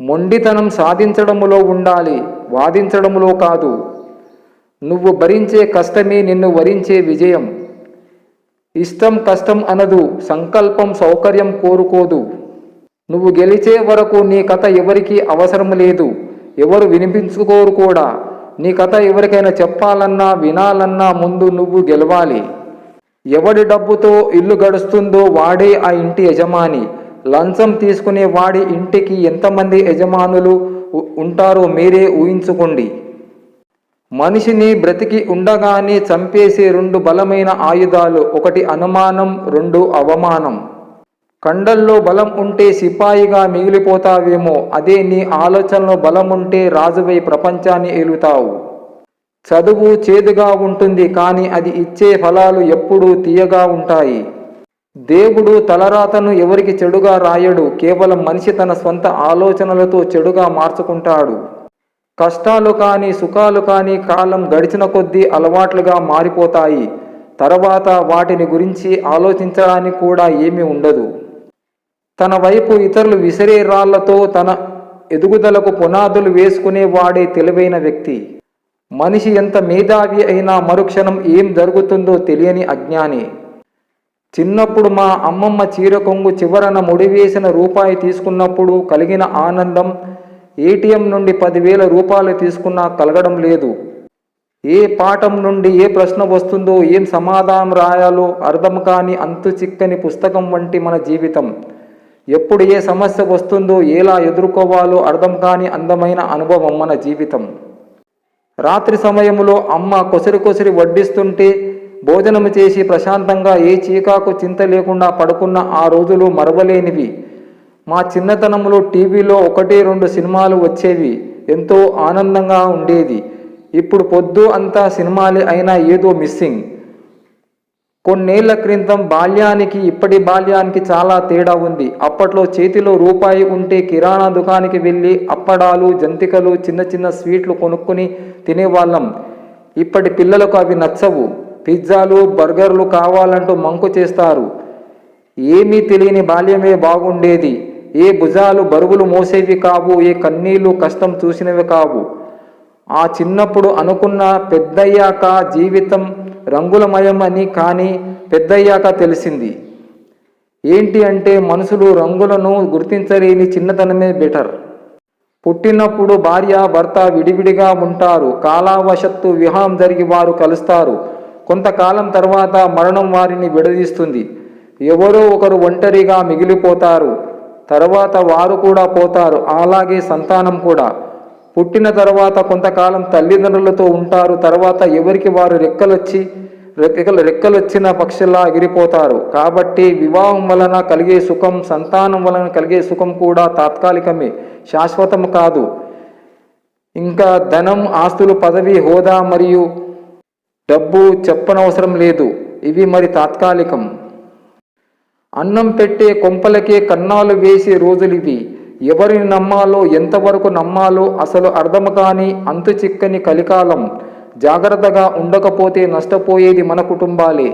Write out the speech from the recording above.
మొండితనం సాధించడములో ఉండాలి, వాదించడములో కాదు. నువ్వు భరించే కష్టమే నిన్ను వరించే విజయం. ఇష్టం కష్టం అనదు, సంకల్పం సౌకర్యం కోరుకోదు. నువ్వు గెలిచే వరకు నీ కథ ఎవరికీ అవసరం లేదు, ఎవరు వినిపించుకోరు కూడా. నీ కథ ఎవరికైనా చెప్పాలన్నా వినాలన్నా ముందు నువ్వు గెలవాలి. ఎవడి డబ్బుతో ఇల్లు గడుస్తుందో వాడే ఆ ఇంటి యజమాని. లంచం తీసుకునే వాడి ఇంటికి ఎంతమంది యజమానులు ఉంటారో మీరే ఊహించుకోండి. మనిషిని బ్రతికి ఉండగానే చంపేసే రెండు బలమైన ఆయుధాలు, ఒకటి అనుమానం, రెండు అవమానం. కండల్లో బలం ఉంటే సిపాయిగా మిగిలిపోతావేమో, అదే నీ ఆలోచనలో బలం ఉంటే రాజువై ప్రపంచాన్ని ఏలుతావు. చదువు చేదుగా ఉంటుంది, కానీ అది ఇచ్చే ఫలాలు ఎప్పుడూ తీయగా ఉంటాయి. దేవుడు తలరాతను ఎవరికి చెడుగా రాయడు, కేవలం మనిషి తన స్వంత ఆలోచనలతో చెడుగా మార్చుకుంటాడు. కష్టాలు కానీ సుఖాలు కానీ కాలం గడిచిన కొద్దీ అలవాట్లుగా మారిపోతాయి. తర్వాత వాటిని గురించి ఆలోచించడానికి కూడా ఏమీ ఉండదు. తన వైపు ఇతరులు విసిరే రాళ్లతో తన ఎదుగుదలకు పునాదులు వేసుకునే వాడే తెలివైన వ్యక్తి. మనిషి ఎంత మేధావి అయినా మరుక్షణం ఏం జరుగుతుందో తెలియని అజ్ఞాని. చిన్నప్పుడు మా అమ్మమ్మ చీర కొంగు చివరన ముడివేసిన రూపాయి తీసుకున్నప్పుడు కలిగిన ఆనందం ఏటీఎం నుండి 10,000 రూపాయలు తీసుకున్నా కలగడం లేదు. ఏ పాఠం నుండి ఏ ప్రశ్న వస్తుందో, ఏం సమాధానం రాయాలో అర్థం కాని అంతు చిక్కని పుస్తకం వంటి మన జీవితం. ఎప్పుడు ఏ సమస్య వస్తుందో, ఎలా ఎదుర్కోవాలో అర్థం కాని అందమైన అనుభవం మన జీవితం. రాత్రి సమయంలో అమ్మ కొసరి వడ్డిస్తుంటే భోజనం చేసి ప్రశాంతంగా ఏ చీకాకు చింత లేకుండా పడుకున్న ఆ రోజులు మరవలేనివి. మా చిన్నతనంలో టీవీలో 1-2 సినిమాలు వచ్చేవి, ఎంతో ఆనందంగా ఉండేది. ఇప్పుడు పొద్దు అంతా సినిమాలే అయినా ఏదో మిస్సింగ్. కొన్నేళ్ల క్రితం బాల్యానికి ఇప్పటి బాల్యానికి చాలా తేడా ఉంది. అప్పట్లో చేతిలో రూపాయి ఉంటే కిరాణా దుకాణానికి వెళ్ళి అప్పడాలు, జంతికలు, చిన్న స్వీట్లు కొనుక్కుని తినేవాళ్ళం. ఇప్పటి పిల్లలకు అవి నచ్చవు. పిజ్జాలు, బర్గర్లు కావాలంటూ మంకు చేస్తారు. ఏమీ తెలియని బాల్యమే బాగుండేది. ఏ భుజాలు బరువులు మోసేవి కావు, ఏ కన్నీళ్లు కష్టం చూసినవి కావు. ఆ చిన్నప్పుడు అనుకున్న పెద్దయ్యాక జీవితం రంగులమయం అని, కానీ పెద్దయ్యాక తెలిసింది ఏంటి అంటే మనుషులు రంగులను గుర్తించలేని చిన్నతనమే బెటర్. పుట్టినప్పుడు భార్య భర్త విడివిడిగా ఉంటారు. కాలావశత్తు వివాహం జరిగి వారు కలుస్తారు. కొంతకాలం తర్వాత మరణం వారిని విడదీస్తుంది. ఎవరో ఒకరు ఒంటరిగా మిగిలిపోతారు. తర్వాత వారు కూడా పోతారు. అలాగే సంతానం కూడా. పుట్టిన తర్వాత కొంతకాలం తల్లిదండ్రులతో ఉంటారు. తర్వాత ఎవరికి వారు రెక్కలొచ్చిన పక్షుల్లా ఎగిరిపోతారు. కాబట్టి వివాహం వలన కలిగే సుఖం, సంతానం వలన కలిగే సుఖం కూడా తాత్కాలికమే, శాశ్వతం కాదు. ఇంకా ధనం, ఆస్తులు, పదవి, హోదా మరియు డబ్బు చెప్పనవసరం లేదు. ఇవి మరి తాత్కాలికం. అన్నం పెట్టే కొంపలకే కన్నాలు వేసే రోజులివి. ఎవరిని నమ్మాలో, ఎంతవరకు నమ్మాలో అసలు అర్థం కాని అంతు చిక్కని కలికాలం. జాగ్రత్తగా ఉండకపోతే నష్టపోయేది మన కుటుంబాలే.